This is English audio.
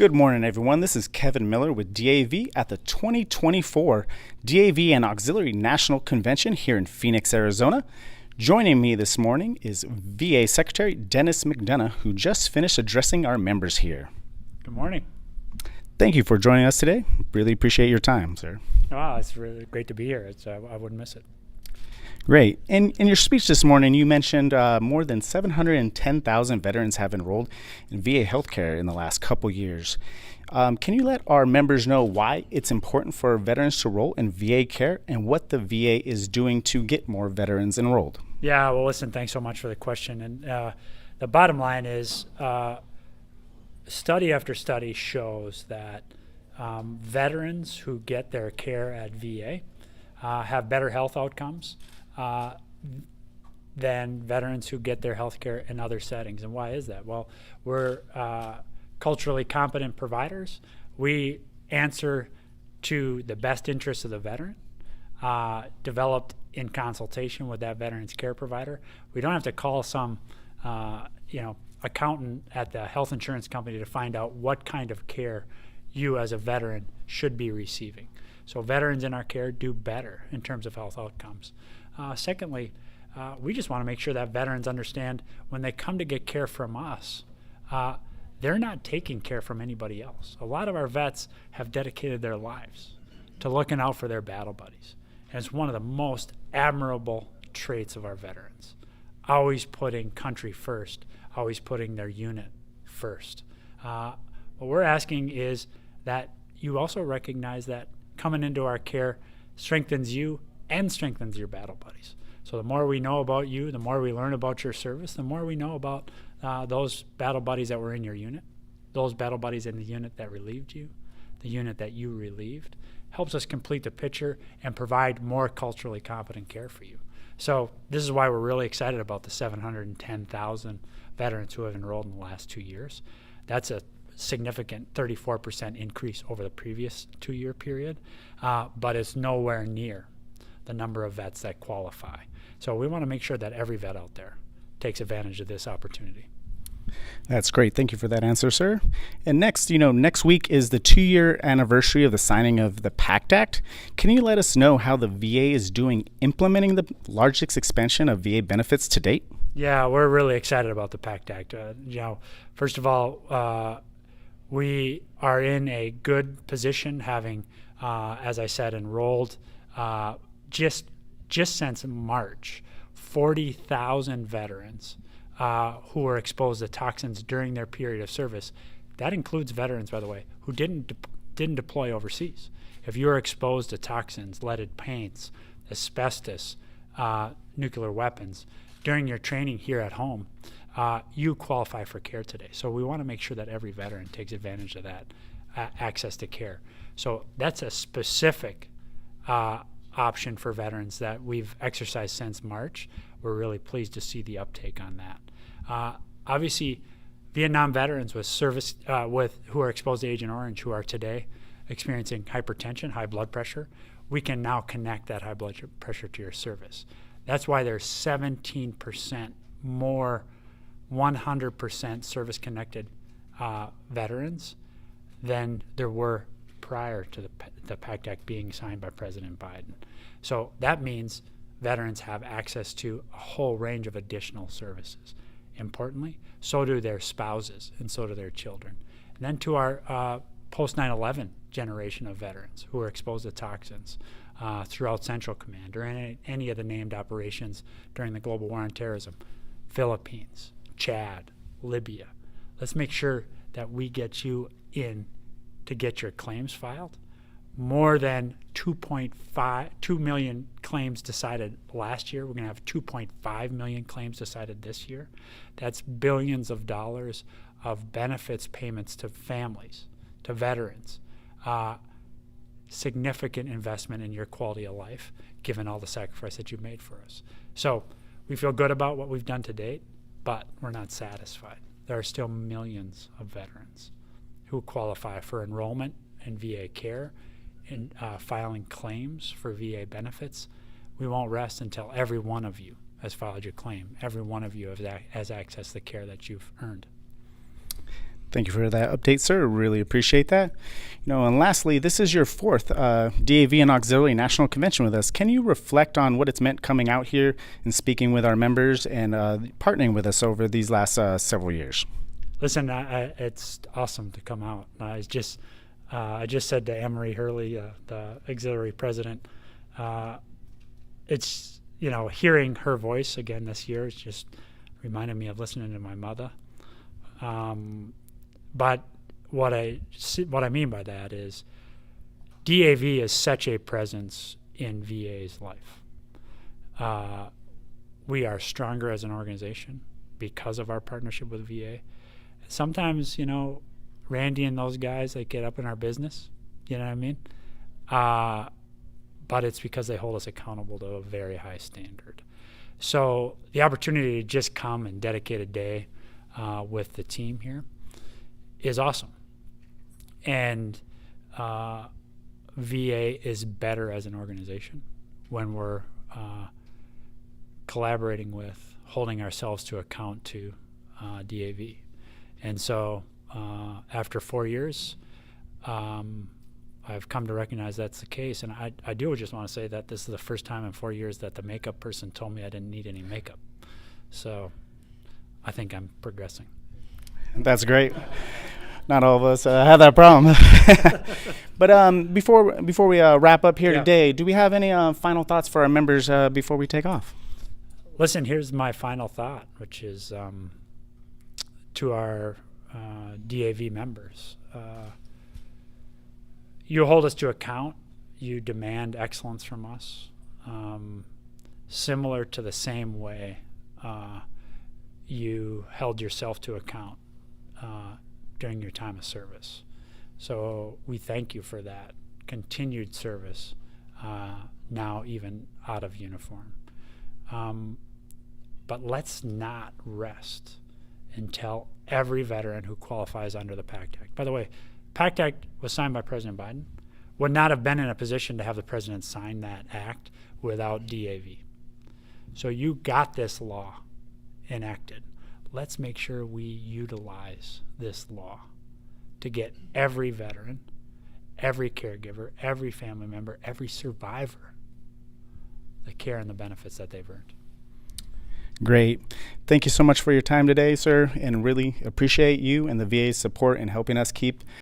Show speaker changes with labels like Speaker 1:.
Speaker 1: Good morning, everyone. This is Kevin Miller with DAV at the 2024 DAV and Auxiliary National Convention here in Phoenix, Arizona. Joining me this morning is VA Secretary Denis McDonough, who just finished addressing our members here.
Speaker 2: Good morning.
Speaker 1: Thank you for joining us today. Really appreciate your time, sir.
Speaker 2: Wow, it's really great to be here. I wouldn't miss it.
Speaker 1: Great. In your speech this morning, you mentioned more than 710,000 veterans have enrolled in VA healthcare in the last couple years. Can you let our members know why it's important for veterans to enroll in VA care and what the VA is doing to get more veterans enrolled?
Speaker 2: Yeah, well, listen, thanks so much for the question. And the bottom line is study after study shows that veterans who get their care at VA have better health outcomes than veterans who get their health care in other settings. And why is that? Well, we're culturally competent providers. We answer to the best interests of the veteran, developed in consultation with that veteran's care provider. We don't have to call some accountant at the health insurance company to find out what kind of care you as a veteran should be receiving. So veterans in our care do better in terms of health outcomes. Secondly, we just want to make sure that veterans understand when they come to get care from us, they're not taking care from anybody else. A lot of our vets have dedicated their lives to looking out for their battle buddies. And it's one of the most admirable traits of our veterans, always putting country first, always putting their unit first. What we're asking is that you also recognize that coming into our care strengthens you and strengthens your battle buddies. So the more we know about you, the more we learn about your service, the more we know about those battle buddies that were in your unit, those battle buddies in the unit that relieved you, the unit that you relieved, helps us complete the picture and provide more culturally competent care for you. So this is why we're really excited about the 710,000 veterans who have enrolled in the last 2 years. That's a significant 34% increase over the previous 2-year period, but it's nowhere near the number of vets that qualify. So we want to make sure that every vet out there takes advantage of this opportunity.
Speaker 1: That's great. Thank you for that answer, sir. And next week is the 2-year anniversary of the signing of the PACT Act. Can you let us know how the VA is doing implementing the largest expansion of VA benefits to date?
Speaker 2: Yeah, we're really excited about the PACT Act. First of all, we are in a good position, having, as I said, enrolled just since March, 40,000 veterans who were exposed to toxins during their period of service. That includes veterans, by the way, who didn't deploy overseas. If you were exposed to toxins, leaded paints, asbestos, nuclear weapons during your training here at home, you qualify for care today. So we want to make sure that every veteran takes advantage of that access to care. So that's a specific option for veterans that we've exercised since March. We're really pleased to see the uptake on that. Obviously, Vietnam veterans with service who are exposed to Agent Orange, who are today experiencing hypertension, high blood pressure, we can now connect that high blood pressure to your service. That's why there's 17% more 100% service-connected veterans than there were prior to the PACT Act being signed by President Biden. So that means veterans have access to a whole range of additional services. Importantly, so do their spouses and so do their children. And then to our post-9/11 generation of veterans who are exposed to toxins throughout Central Command or any of the named operations during the global war on terrorism, Philippines, Chad, Libya. Let's make sure that we get you in to get your claims filed. More than 2 million claims decided last year. We're going to have 2.5 million claims decided this year. That's billions of dollars of benefits payments to families, to veterans. Significant investment in your quality of life, given all the sacrifice that you've made for us. So we feel good about what we've done to date, but we're not satisfied. There are still millions of veterans who qualify for enrollment in VA care and filing claims for VA benefits. We won't rest until every one of you has filed your claim. Every one of you has accessed the care that you've earned.
Speaker 1: Thank you for that update, sir. Really appreciate that. And lastly, this is your fourth DAV and Auxiliary National Convention with us. Can you reflect on what it's meant coming out here and speaking with our members and partnering with us over these last several years?
Speaker 2: Listen, it's awesome to come out. I just said to Anne-Marie Hurley, the auxiliary president, it's, hearing her voice again this year, it's just reminded me of listening to my mother. But what I mean by that is DAV is such a presence in VA's life. We are stronger as an organization because of our partnership with VA. Sometimes, Randy and those guys, they get up in our business, you know what I mean? But it's because they hold us accountable to a very high standard. So the opportunity to just come and dedicate a day with the team here is awesome. And VA is better as an organization when we're collaborating with, holding ourselves to account to DAV. And so after 4 years, I've come to recognize that's the case. And I do just want to say that this is the first time in 4 years that the makeup person told me I didn't need any makeup. So I think I'm progressing.
Speaker 1: That's great. Not all of us have that problem. But before we wrap up here today, do we have any final thoughts for our members before we take off?
Speaker 2: Listen, here's my final thought, which is to our DAV members. You hold us to account. You demand excellence from us, similar to the same way you held yourself to account during your time of service. So we thank you for that continued service, now even out of uniform. But let's not rest until every veteran who qualifies under the PACT Act. By the way, PACT Act was signed by President Biden. Would not have been in a position to have the president sign that act without DAV. So you got this law enacted. Let's make sure we utilize this law to get every veteran, every caregiver, every family member, every survivor the care and the benefits that they've earned.
Speaker 1: Great. Thank you so much for your time today, sir, and really appreciate you and the VA's support in helping us keep